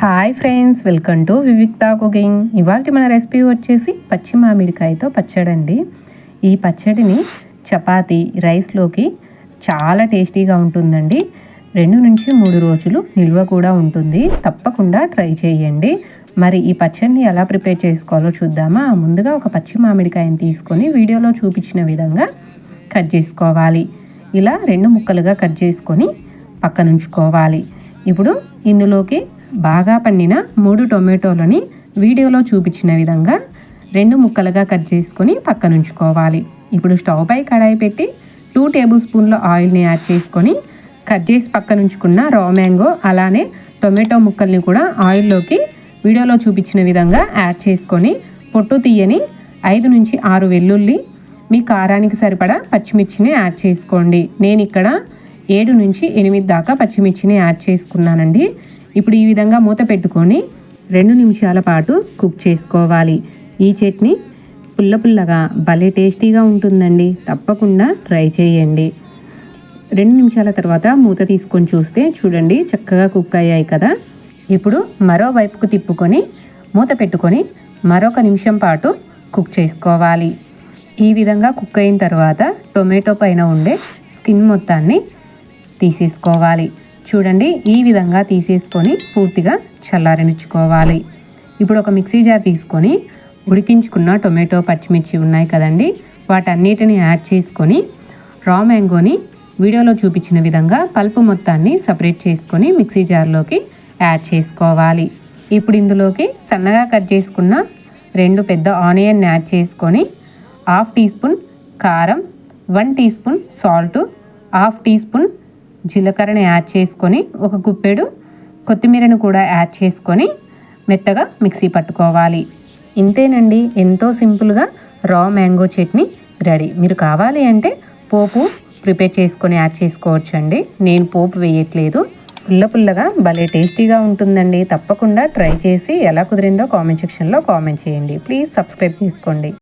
Hi friends, welcome to Vivikta cooking. ఇవాళ మన recipe వచ్చేసి పచ్చి మామిడికాయతో పచ్చడి అండి. ఈ పచ్చడిని చపాతీ రైస్లోకి చాలా టేస్టీగా ఉంటుందండి. 2 నుంచి 3 రోజులు నిల్వ కూడా ఉంటుంది. తప్పకుండా ట్రై చేయండి. మరి ఈ పచ్చడిని ఎలా ప్రిపేర్ చేసుకోవాలో చూద్దామా. ముందుగా ఒక పచ్చి మామిడికాయని తీసుకొని వీడియోలో చూపించిన విధంగా కట్ చేసుకోవాలి. ఇలా 2 ముక్కలుగా కట్ చేసుకొని పక్కన ఉంచుకోవాలి. ఇప్పుడు ఇందులోకి బాగా పండిన 3 టొమాటోలని వీడియోలో చూపించిన విధంగా 2 ముక్కలుగా కట్ చేసుకొని పక్కన ఉంచుకోవాలి. ఇప్పుడు స్టవ్ పై కడాయి పెట్టి 2 టేబుల్ స్పూన్ల ఆయిల్ని యాడ్ చేసుకొని కట్ చేసి పక్కన ఉంచుకున్న రా మ్యాంగో అలానే టొమాటో ముక్కల్ని కూడా ఆయిల్లోకి వీడియోలో చూపించిన విధంగా యాడ్ చేసుకొని పొట్టు తీయని 5 నుంచి 6 వెల్లుల్లి, మీ కారానికి సరిపడా పచ్చిమిర్చిని యాడ్ చేసుకోండి. నేను ఇక్కడ 7 నుంచి 8 దాకా పచ్చిమిర్చిని యాడ్ చేసుకున్నానండి. ఇప్పుడు ఈ విధంగా మూత పెట్టుకొని 2 నిమిషాల పాటు కుక్ చేసుకోవాలి. ఈ చట్నీ పుల్లగా భలే టేస్టీగా ఉంటుందండి. తప్పకుండా ట్రై చేయండి. 2 నిమిషాల తర్వాత మూత తీసుకొని చూస్తే చూడండి చక్కగా కుక్ అయ్యాయి కదా. ఇప్పుడు మరో వైపుకు తిప్పుకొని మూత పెట్టుకొని మరొక నిమిషం పాటు కుక్ చేసుకోవాలి. ఈ విధంగా కుక్ అయిన తర్వాత టొమాటో పైన ఉండే స్కిన్ మొత్తాన్ని తీసేసుకోవాలి. చూడండి ఈ విధంగా తీసేసుకొని పూర్తిగా చల్లారనిచ్చుకోవాలి. ఇప్పుడు ఒక మిక్సీ జార్ తీసుకొని ఉడికించుకున్న టొమాటో పచ్చిమిర్చి ఉన్నాయి కదండి, వాటన్నిటిని యాడ్ చేసుకొని రా మ్యాంగోని వీడియోలో చూపించిన విధంగా పల్పు మొత్తాన్ని సపరేట్ చేసుకొని మిక్సీ జార్లోకి యాడ్ చేసుకోవాలి. ఇప్పుడు ఇందులోకి సన్నగా కట్ చేసుకున్న 2 పెద్ద ఆనియన్ యాడ్ చేసుకొని 1/2 టీ స్పూన్ కారం, 1 teaspoon salt, 1/2 teaspoon జీలకర్రని యాడ్ చేసుకొని ఒక గుప్పెడు కొత్తిమీరను కూడా యాడ్ చేసుకొని మెత్తగా మిక్సీ పట్టుకోవాలి. ఇంతేనండి, ఎంతో సింపుల్గా రా మ్యాంగో చట్నీ రెడీ. మీరు కావాలి అంటే పోపు ప్రిపేర్ చేసుకొని యాడ్ చేసుకోవచ్చండి. నేను పోపు వేయట్లేదు. పుల్లగా భలే టేస్టీగా ఉంటుందండి. తప్పకుండా ట్రై చేసి ఎలా కుదిరిందో కామెంట్ సెక్షన్లో కామెంట్ చేయండి. ప్లీజ్ సబ్స్క్రైబ్ చేసుకోండి.